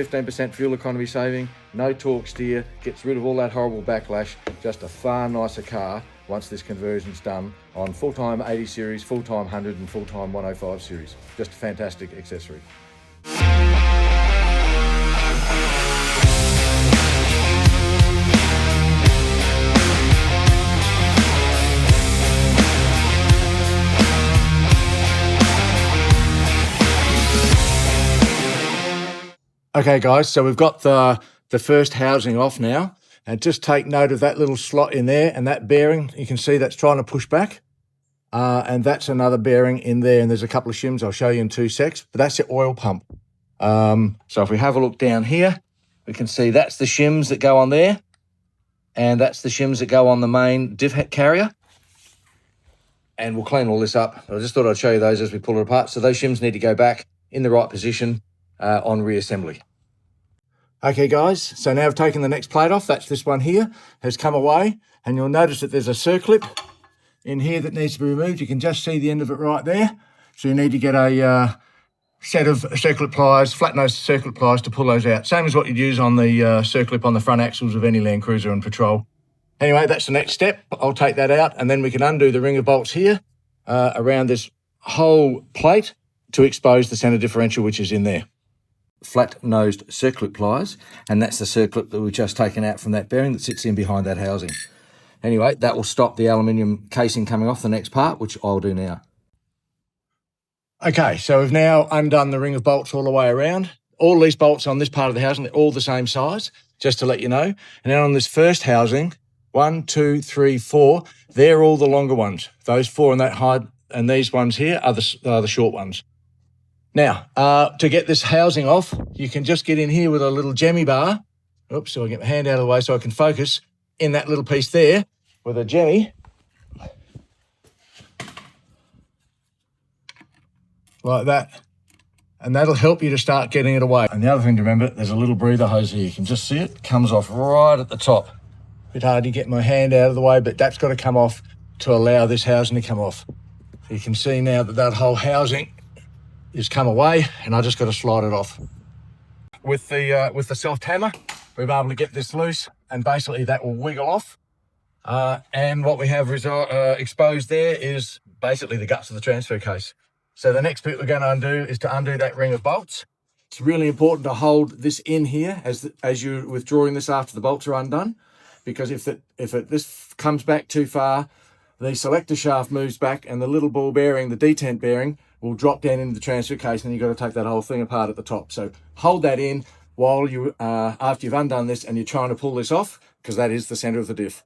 15% fuel economy saving, no torque steer, gets rid of all that horrible backlash. Just a far nicer car once this conversion's done on full-time 80 series, full-time 100 and full-time 105 series. Just a fantastic accessory. Okay guys, so we've got the first housing off now, and just take note of that little slot in there and that bearing. You can see that's trying to push back, and that's another bearing in there, and there's a couple of shims I'll show you in 2 secs, but that's the oil pump. So if we have a look down here, we can see that's the shims that go on there, and that's the shims that go on the main diff carrier. And we'll clean all this up. I just thought I'd show you those as we pull it apart. So those shims need to go back in the right position on reassembly. Okay guys, so now I've taken the next plate off. That's this one here, has come away, and you'll notice that there's a circlip in here that needs to be removed. You can just see the end of it right there. So you need to get a set of circlip pliers, flat nose circlip pliers, to pull those out. Same as what you'd use on the circlip on the front axles of any Landcruiser and Patrol. Anyway, that's the next step. I'll take that out, and then we can undo the ring of bolts here around this whole plate to expose the centre differential, which is in there. Flat-nosed circlip pliers, and that's the circlip that we've just taken out from that bearing that sits in behind that housing. Anyway, that will stop the aluminium casing coming off the next part, which I'll do now. Okay, so we've now undone the ring of bolts all the way around. All these bolts on this part of the housing, they're all the same size, just to let you know. And then on this first housing, 1, 2, 3, 4, they're all the longer ones. Those 4 on that height, and these ones here are the short ones. Now, to get this housing off, you can just get in here with a little jemmy bar. Oops, so I get my hand out of the way so I can focus in that little piece there with a jemmy. Like that. And that'll help you to start getting it away. And the other thing to remember, there's a little breather hose here. You can just see it comes off right at the top. A bit hard to get my hand out of the way, but that's got to come off to allow this housing to come off. So you can see now that that whole housing is come away, and I just got to slide it off. With the soft hammer, we're able to get this loose, and basically that will wiggle off. And what we have exposed there is basically the guts of the transfer case. So the next bit we're going to undo is to undo that ring of bolts. It's really important to hold this in here as you're withdrawing this after the bolts are undone, because if this comes back too far, the selector shaft moves back, and the little ball bearing, the detent bearing, will drop down into the transfer case, and you've got to take that whole thing apart at the top. So hold that in while you, after you've undone this and you're trying to pull this off, because that is the centre of the diff.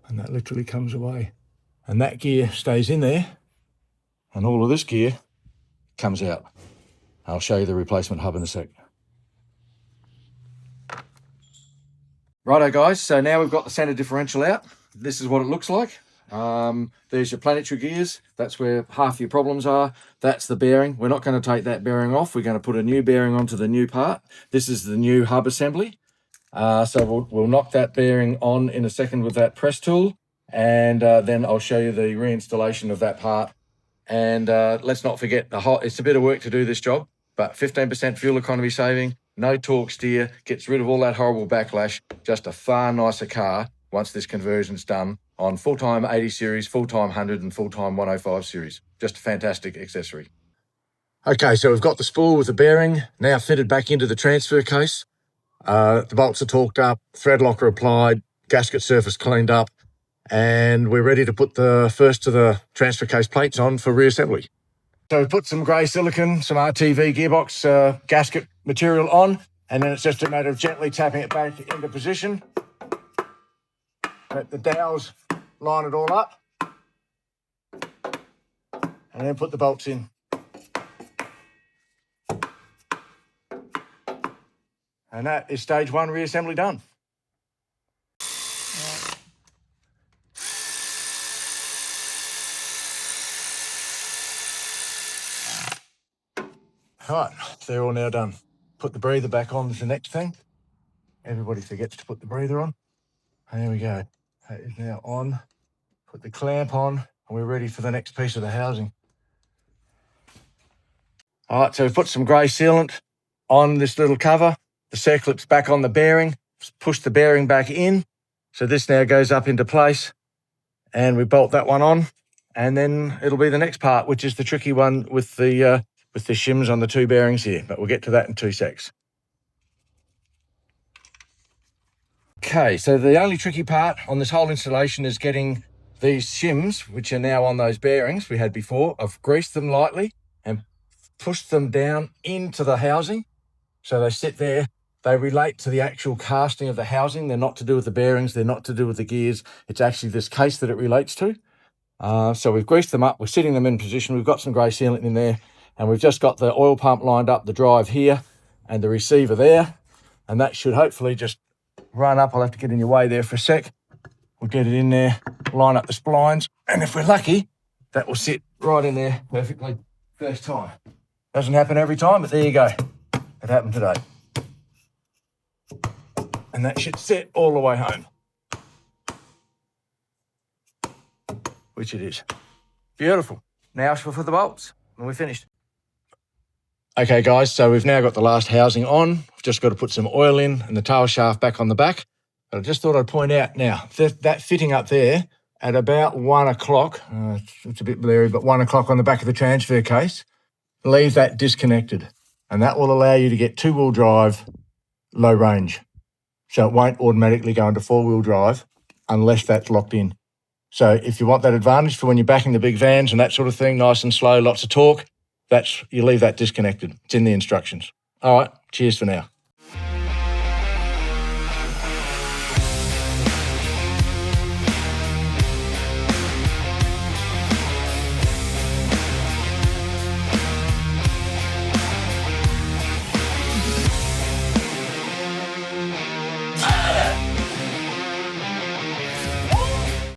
And that literally comes away. And that gear stays in there, and all of this gear comes out. I'll show you the replacement hub in a sec. Righto guys, so now we've got the centre differential out. This is what it looks like. There's your planetary gears. That's where half your problems are. That's the bearing. We're not going to take that bearing off. We're going to put a new bearing onto the new part. This is the new hub assembly. So we'll knock that bearing on in a second with that press tool, and then I'll show you the reinstallation of that part. And let's not forget, it's a bit of work to do this job, but 15% fuel economy saving, no torque steer, gets rid of all that horrible backlash. Just a far nicer car once this conversion's done on full-time 80 series, full-time 100 and full-time 105 series. Just a fantastic accessory. Okay, so we've got the spool with the bearing now fitted back into the transfer case. The bolts are torqued up, thread locker applied, gasket surface cleaned up, and we're ready to put the first of the transfer case plates on for reassembly. So we put some grey silicone, some RTV gearbox gasket material on, and then it's just a matter of gently tapping it back into position. Let the dowels line it all up, and then put the bolts in. And that is stage 1 reassembly done. All right, they're all now done. Put the breather back on is the next thing. Everybody forgets to put the breather on. There we go. That is now on. Put the clamp on, and we're ready for the next piece of the housing. All right, so we put some grey sealant on this little cover. The circlip's back on the bearing. Push the bearing back in. So this now goes up into place, and we bolt that one on, and then it'll be the next part, which is the tricky one with the shims on the two bearings here, but we'll get to that in 2 secs. Okay, so the only tricky part on this whole installation is getting these shims, which are now on those bearings we had before. I've greased them lightly and pushed them down into the housing. So they sit there. They relate to the actual casting of the housing. They're not to do with the bearings. They're not to do with the gears. It's actually this case that it relates to. So we've greased them up. We're sitting them in position. We've got some grey sealant in there, and we've just got the oil pump lined up, the drive here, and the receiver there. And that should hopefully just run up. I'll have to get in your way there for a sec. We'll get it in there, line up the splines, and if we're lucky, that will sit right in there perfectly first time. Doesn't happen every time, but there you go. It happened today. And that should sit all the way home. Which it is. Beautiful. Now for the bolts, and we're finished. Okay, guys, so we've now got the last housing on. We've just got to put some oil in and the tail shaft back on the back. But I just thought I'd point out now, that fitting up there at about 1 o'clock, it's a bit blurry, but 1 o'clock on the back of the transfer case, leave that disconnected. And that will allow you to get two-wheel drive, low range. So it won't automatically go into four-wheel drive unless that's locked in. So if you want that advantage for when you're backing the big vans and that sort of thing, nice and slow, lots of torque, you leave that disconnected. It's in the instructions. All right, cheers for now.